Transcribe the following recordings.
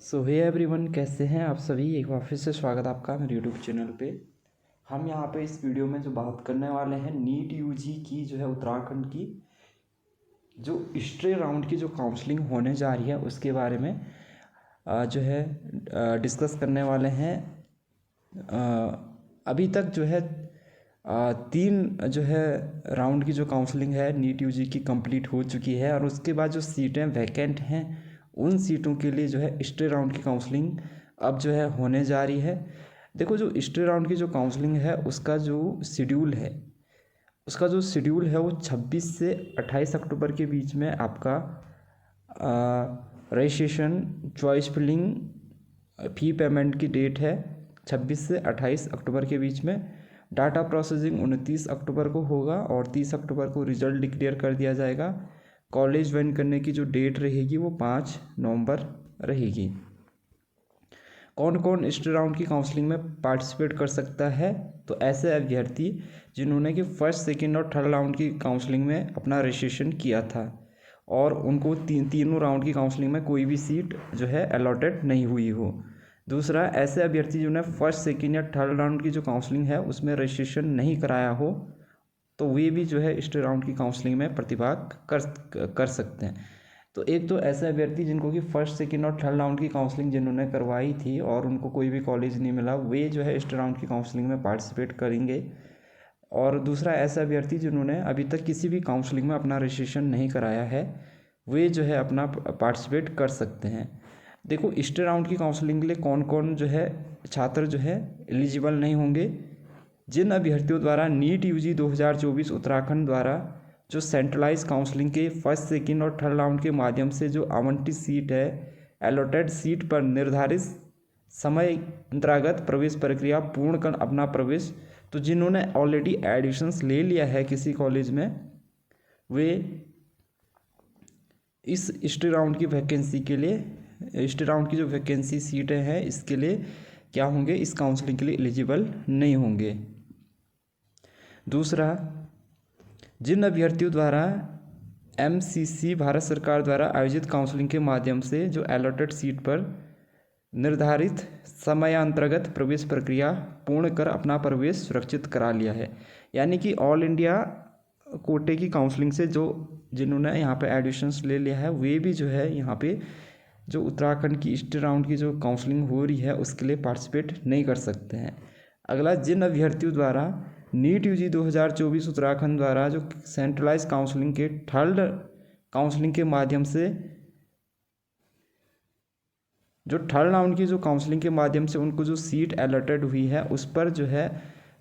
सो hey everyone, कैसे हैं आप सभी। एक बार फिर से स्वागत आपका मेरे यूट्यूब चैनल पे। हम यहाँ पे इस वीडियो में जो बात करने वाले हैं नीट यूजी की जो है उत्तराखंड की जो स्ट्रे राउंड की जो काउंसलिंग होने जा रही है उसके बारे में जो है डिस्कस करने वाले हैं। अभी तक जो है 3 जो है राउंड की जो काउंसलिंग है नीट यूजी की कंप्लीट हो चुकी है और उसके बाद जो सीटें वैकेंट हैं उन सीटों के लिए जो है स्टे राउंड की काउंसलिंग अब जो है होने जा रही है। देखो, जो स्टे राउंड की जो काउंसलिंग है उसका जो शेड्यूल है वो 26 से 28 अक्टूबर के बीच में आपका registration, choice filling, fee payment की डेट है 26 से 28 अक्टूबर के बीच में। डाटा प्रोसेसिंग 29 अक्टूबर को होगा और 30 अक्टूबर को रिजल्ट डिक्लेयर कर दिया जाएगा। कॉलेज ज्वाइन करने की जो डेट रहेगी वो 5 नवंबर रहेगी। कौन कौन इस राउंड की काउंसलिंग में पार्टिसिपेट कर सकता है? तो ऐसे अभ्यर्थी जिन्होंने कि फर्स्ट, सेकंड और थर्ड राउंड की काउंसलिंग में अपना रजिस्ट्रेशन किया था और उनको तीनों राउंड की काउंसलिंग में कोई भी सीट जो है अलॉटेड नहीं हुई हो। दूसरा, ऐसे अभ्यर्थी जिन्होंने फर्स्ट, सेकंड या थर्ड राउंड की जो काउंसलिंग है उसमें रजिस्ट्रेशन नहीं कराया हो तो वे भी जो है इस राउंड की काउंसलिंग में प्रतिभाग कर सकते हैं। तो एक तो ऐसे अभ्यर्थी जिनको कि फर्स्ट, सेकंड और थर्ड राउंड की काउंसलिंग जिन्होंने करवाई थी और उनको कोई भी कॉलेज नहीं मिला, वे जो है इस राउंड की काउंसलिंग में पार्टिसिपेट करेंगे। और दूसरा, ऐसा अभ्यर्थी जिन्होंने अभी तक किसी भी काउंसलिंग में अपना रजिस्ट्रेशन नहीं कराया है वे जो है अपना पार्टिसिपेट कर सकते हैं। देखो, इस राउंड की काउंसलिंग के लिए कौन कौन जो है छात्र जो है एलिजिबल नहीं होंगे। जिन अभ्यर्थियों द्वारा नीट यूजी 2024 उत्तराखंड द्वारा जो सेंट्रलाइज काउंसलिंग के फर्स्ट, सेकंड और थर्ड राउंड के माध्यम से जो आवंटित सीट है एलोटेड सीट पर निर्धारित समय अंतर्गत प्रवेश प्रक्रिया पूर्ण कर अपना प्रवेश, तो जिन्होंने ऑलरेडी एडमिशन्स ले लिया है किसी कॉलेज में वे इस स्टे राउंड की वैकेंसी के लिए, स्टे राउंड की जो वैकेंसी सीटें हैं इसके लिए क्या होंगे, इस काउंसलिंग के लिए एलिजिबल नहीं होंगे। दूसरा, जिन अभ्यर्थियों द्वारा MCC भारत सरकार द्वारा आयोजित काउंसलिंग के माध्यम से जो अलॉटेड सीट पर निर्धारित समयांतर्गत प्रवेश प्रक्रिया पूर्ण कर अपना प्रवेश सुरक्षित करा लिया है, यानी कि ऑल इंडिया कोटे की काउंसलिंग से जो जिन्होंने यहाँ पे एडमिशन्स ले लिया है वे भी जो है यहाँ पे जो उत्तराखंड की इस राउंड की जो काउंसलिंग हो रही है उसके लिए पार्टिसिपेट नहीं कर सकते हैं। अगला, जिन अभ्यर्थियों द्वारा नीट यूजी 2024 उत्तराखंड द्वारा जो सेंट्रलाइज काउंसलिंग के थर्ड काउंसलिंग के माध्यम से जो थर्ड राउंड की जो काउंसलिंग के माध्यम से उनको जो सीट अलॉटेड हुई है उस पर जो है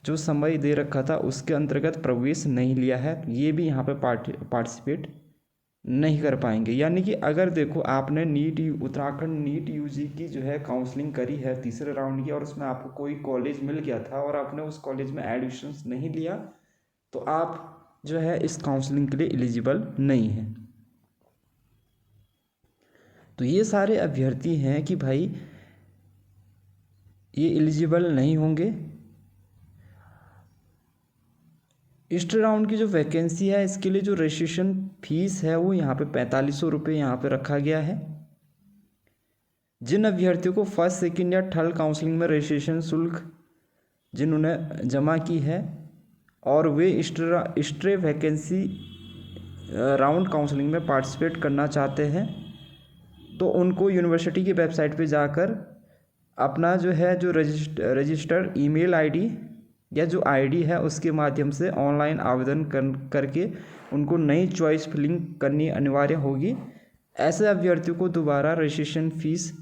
जो समय दे रखा था उसके अंतर्गत प्रवेश नहीं लिया है, ये भी यहाँ पे पार्टिसिपेट नहीं कर पाएंगे। यानी कि अगर देखो आपने उत्तराखंड नीट यूजी की जो है काउंसलिंग करी है तीसरे राउंड की और उसमें आपको कोई कॉलेज मिल गया था और आपने उस कॉलेज में एडमिशन्स नहीं लिया तो आप जो है इस काउंसलिंग के लिए एलिजिबल नहीं है। तो ये सारे अभ्यर्थी हैं कि भाई ये एलिजिबल नहीं होंगे। इस राउंड की जो वैकेंसी है इसके लिए जो रजिस्ट्रेशन फीस है वो यहाँ पे 4500 रुपये यहाँ पे रखा गया है। जिन अभ्यर्थियों को फर्स्ट, सेकंड या थर्ड काउंसलिंग में रजिस्ट्रेशन शुल्क जिन्होंने जमा की है और वे स्ट्रे वैकेंसी राउंड काउंसलिंग में पार्टिसिपेट करना चाहते हैं तो उनको यूनिवर्सिटी की वेबसाइट पे जाकर अपना जो है जो रजिस्टर्ड ईमेल आईडी या जो आईडी है उसके माध्यम से ऑनलाइन आवेदन करके उनको नई चॉइस फिलिंग करनी अनिवार्य होगी। ऐसे अभ्यर्थियों को दोबारा रजिस्ट्रेशन फीस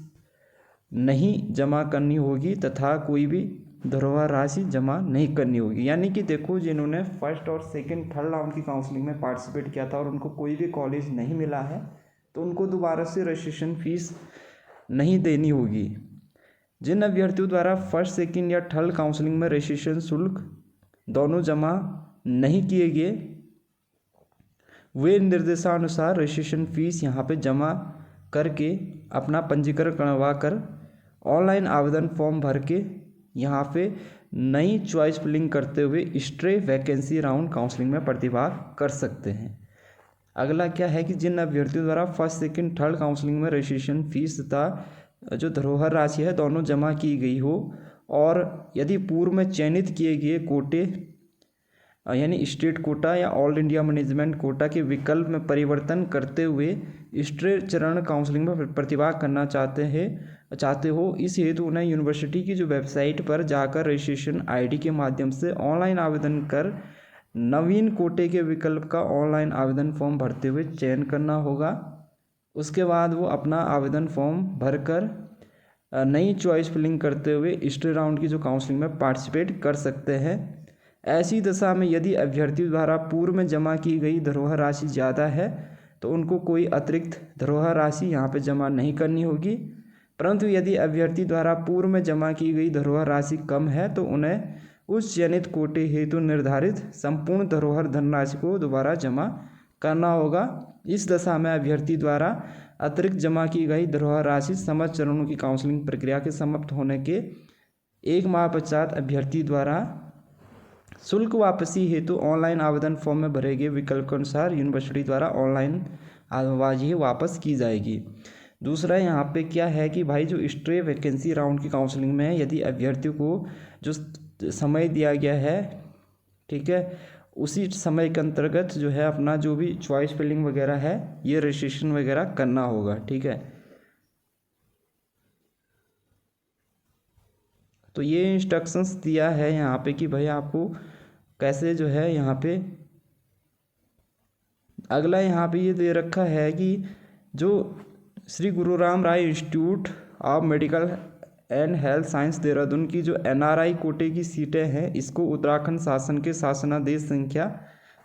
नहीं जमा करनी होगी तथा कोई भी धरोहर राशि जमा नहीं करनी होगी। यानी कि देखो, जिन्होंने फर्स्ट और सेकंड, थर्ड राउंड की काउंसलिंग में पार्टिसिपेट किया था और उनको कोई भी कॉलेज नहीं मिला है तो उनको दोबारा से रजिस्ट्रेशन फीस नहीं देनी होगी। जिन अभ्यर्थियों द्वारा फर्स्ट, सेकंड या थर्ड काउंसलिंग में रजिस्ट्रेशन शुल्क दोनों जमा नहीं किए गए वे निर्देशानुसार रजिस्ट्रेशन फीस यहाँ पे जमा करके अपना पंजीकरण करवा कर ऑनलाइन आवेदन फॉर्म भर के यहाँ पे नई चॉइस फिलिंग करते हुए स्ट्रे वैकेंसी राउंड काउंसलिंग में प्रतिभाग कर सकते हैं। अगला क्या है कि जिन अभ्यर्थियों द्वारा फर्स्ट, सेकंड, थर्ड काउंसलिंग में रजिस्ट्रेशन फीस तथा जो धरोहर राशि है दोनों जमा की गई हो और यदि पूर्व में चयनित किए गए कोटे यानी स्टेट कोटा या ऑल इंडिया मैनेजमेंट कोटा के विकल्प में परिवर्तन करते हुए स्टेट चरण काउंसलिंग में प्रतिभाग करना चाहते हो, इस हेतु उन्हें यूनिवर्सिटी की जो वेबसाइट पर जाकर रजिस्ट्रेशन आईडी के माध्यम से ऑनलाइन आवेदन कर नवीन कोटे के विकल्प का ऑनलाइन आवेदन फॉर्म भरते हुए चयन करना होगा। उसके बाद वो अपना आवेदन फॉर्म भरकर नई चॉइस फिलिंग करते हुए स्टेट राउंड की जो काउंसलिंग में पार्टिसिपेट कर सकते हैं। ऐसी दशा में यदि अभ्यर्थी द्वारा पूर्व में जमा की गई धरोहर राशि ज़्यादा है तो उनको कोई अतिरिक्त धरोहर राशि यहाँ पे जमा नहीं करनी होगी, परंतु यदि अभ्यर्थी द्वारा पूर्व में जमा की गई धरोहर राशि कम है तो उन्हें उस चयनित कोटे हेतु निर्धारित संपूर्ण धरोहर धनराशि को दोबारा जमा करना होगा। इस दशा में अभ्यर्थी द्वारा अतिरिक्त जमा की गई धरोहर राशि समस्त चरणों की काउंसलिंग प्रक्रिया के समाप्त होने के 1 माह पश्चात अभ्यर्थी द्वारा शुल्क वापसी हेतु ऑनलाइन आवेदन फॉर्म में भरे गए विकल्प के अनुसार यूनिवर्सिटी द्वारा ऑनलाइन आवाज़ वापस की जाएगी। दूसरा यहाँ पे क्या है कि भाई जो स्ट्रे वैकेंसी राउंड की काउंसलिंग में है, यदि अभ्यर्थियों को जो समय दिया गया है, ठीक है, उसी समय के अंतर्गत जो है अपना जो भी चॉइस फिलिंग वगैरह है ये रजिस्ट्रेशन वगैरह करना होगा। ठीक है, तो ये इंस्ट्रक्शंस दिया है यहाँ पे कि भाई आपको कैसे जो है यहाँ पे। अगला यहाँ पे ये दे रखा है कि जो Shri Guru Ram Rai institute of medical and health science Dehradun की जो NRI कोटे की सीटें हैं, इसको उत्तराखंड शासन के शासनादेश संख्या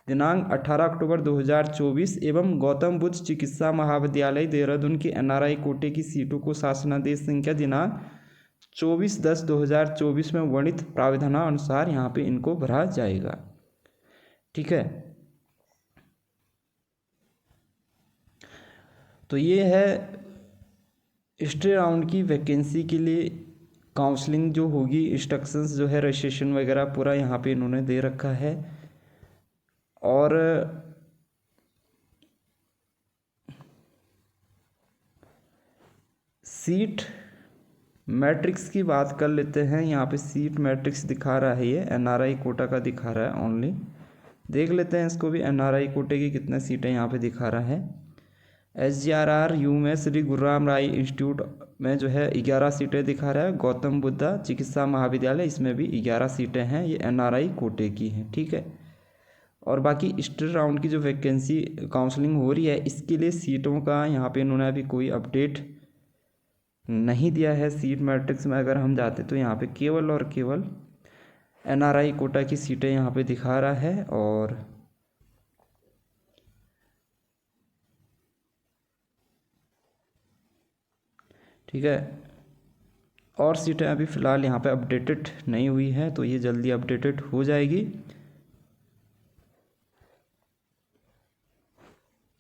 दिनांक 18 अक्टूबर 2024 एवं गौतम बुद्ध चिकित्सा महाविद्यालय देहरादून की NRI कोटे की सीटों को शासनादेश संख्या दिनांक 24/10/2024 में वर्णित प्रावधानानुसार यहाँ पे इनको भरा जाएगा। ठीक है, तो ये है स्टे राउंड की वैकेंसी के लिए काउंसलिंग जो होगी, इंस्ट्रक्शंस जो है रजिस्ट्रेशन वगैरह पूरा यहाँ पे इन्होंने दे रखा है। और सीट मैट्रिक्स की बात कर लेते हैं। यहाँ पे सीट मैट्रिक्स दिखा रहा है, ये NRI कोटा का दिखा रहा है ओनली। देख लेते हैं इसको भी, NRI कोटे की कितने सीटें यहाँ पे दिखा रहा है। SGRRU में श्री गुरु राम राय इंस्टीट्यूट में जो है 11 सीटें दिखा रहा है। गौतम बुद्धा चिकित्सा महाविद्यालय, इसमें भी 11 सीटें हैं, ये NRI कोटे की हैं। ठीक है, और बाकी स्टेट राउंड की जो वैकेंसी काउंसलिंग हो रही है इसके लिए सीटों का यहाँ पे इन्होंने अभी कोई अपडेट नहीं दिया है। सीट मैट्रिक्स में अगर हम जाते तो यहाँ पे केवल और केवल NRI कोटा की सीटें यहाँ पे दिखा रहा है। और ठीक है, और सीटें अभी फ़िलहाल यहाँ पे अपडेटेड नहीं हुई है, तो ये जल्दी अपडेटेड हो जाएगी।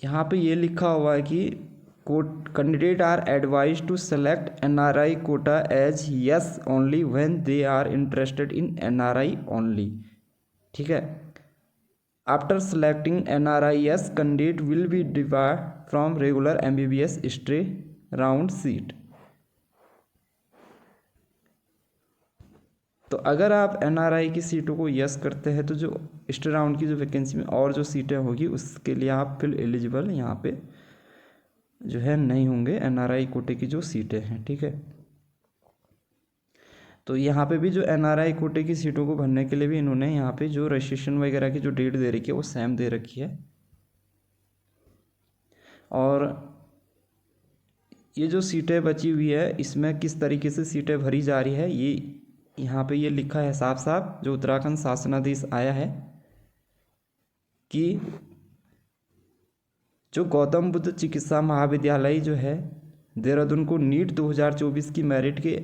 यहाँ पे ये लिखा हुआ है कि candidate are advise to select NRI quota as yes only when they are interested in NRI only. ठीक है, after selecting NRI yes candidate will be divide from regular MBBS stay round seat. तो अगर आप NRI की सीटों को yes करते हैं तो जो स्टे राउंड की जो वैकेंसी में और जो सीटें होगी उसके लिए आप फिर एलिजिबल यहाँ पे जो है नहीं होंगे, NRI कोटे की जो सीटें हैं। ठीक है, तो यहाँ पे भी जो NRI कोटे की सीटों को भरने के लिए भी इन्होंने यहाँ पे जो रजिस्ट्रेशन वगैरह की जो डेट दे रखी है वो सेम दे रखी है। और ये जो सीटें बची हुई है इसमें किस तरीके से सीटें भरी जा रही है ये यहाँ पे ये लिखा है साफ साफ, जो उत्तराखंड शासनादेश आया है कि जो गौतम बुद्ध चिकित्सा महाविद्यालय जो है देहरादून को नीट 2024 की मेरिट के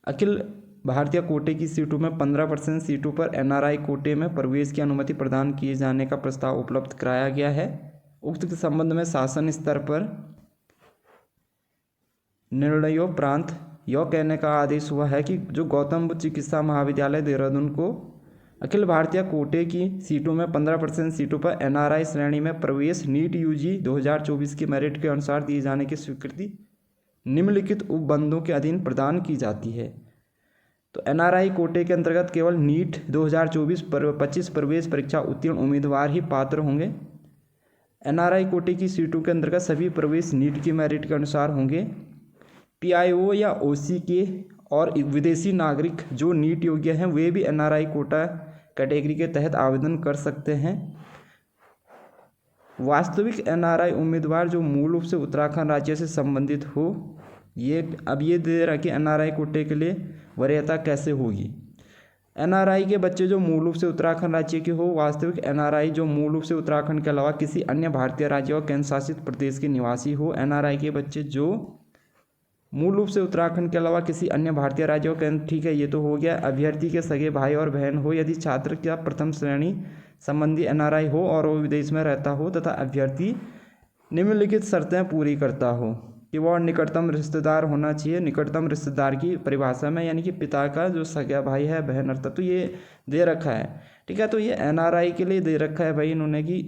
अखिल भारतीय कोटे की सीटों में 15% सीटों पर NRI कोटे में प्रवेश की अनुमति प्रदान किए जाने का प्रस्ताव उपलब्ध कराया गया है। उक्त के संबंध में शासन स्तर पर निर्णयोपरांत यह कहने का आदेश हुआ है कि जो गौतम बुद्ध चिकित्सा महाविद्यालय देहरादून को अखिल भारतीय कोटे की सीटों में 15% सीटों पर NRI श्रेणी में प्रवेश नीट UG 2024 की मेरिट के अनुसार दिए जाने की स्वीकृति निम्नलिखित उपबंधों के अधीन प्रदान की जाती है। तो एनआरआई कोटे के अंतर्गत केवल नीट 2024-25 प्रवेश परीक्षा उत्तीर्ण उम्मीदवार ही पात्र होंगे। एनआरआई कोटे की सीटों के अंतर्गत सभी प्रवेश नीट की मेरिट के अनुसार होंगे। पीआईओ या ओसी के और विदेशी नागरिक जो नीट योग्य हैं वे भी एनआरआई कोटा कैटेगरी के तहत आवेदन कर सकते हैं। वास्तविक एनआरआई उम्मीदवार जो मूल रूप से उत्तराखंड राज्य से संबंधित हो, ये दे रहा कि एनआरआई कोटे के लिए वरीयता कैसे होगी। एनआरआई के बच्चे जो मूल रूप से उत्तराखंड राज्य के हो, वास्तविक एनआरआई जो मूल रूप से उत्तराखंड के अलावा किसी अन्य भारतीय राज्य और केंद्र शासित प्रदेश के निवासी हो। एनआरआई के बच्चे जो मूल रूप से उत्तराखंड के अलावा किसी अन्य भारतीय राज्य और केंद्र, ठीक है, ये तो हो गया। अभ्यर्थी के सगे भाई और बहन हो यदि छात्र का प्रथम श्रेणी संबंधी एनआरआई हो और वो विदेश में रहता हो तथा अभ्यर्थी निम्नलिखित शर्तें पूरी करता हो कि वह निकटतम रिश्तेदार होना चाहिए। निकटतम रिश्तेदार की परिभाषा में यानी कि पिता का जो सगा भाई है, बहन अर्थात, तो ये दे रखा है, ठीक है। तो ये एनआरआई के लिए दे रखा है भाई इन्होंने कि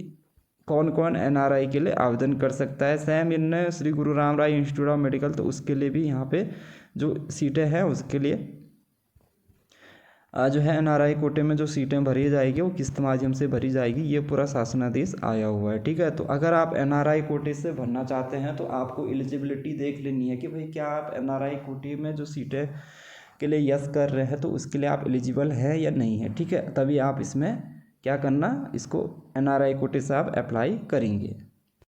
कौन कौन एनआरआई के लिए आवेदन कर सकता है। सेम इनने Shri Guru Ram Rai institute of medical, तो उसके लिए भी यहाँ पे जो सीटें हैं उसके लिए जो है एनआरआई कोटे में जो सीटें भरी जाएगी वो किस माध्यम से भरी जाएगी, ये पूरा शासनादेश आया हुआ है, ठीक है। तो अगर आप एनआरआई कोटे से भरना चाहते हैं तो आपको एलिजिबिलिटी देख लेनी है कि भाई क्या आप एनआरआई कोटे में जो सीटें के लिए यस कर रहे हैं तो उसके लिए आप एलिजिबल हैं या नहीं है, ठीक है। तभी आप इसमें क्या करना, इसको एनआरआई कोटे से आप अप्लाई करेंगे।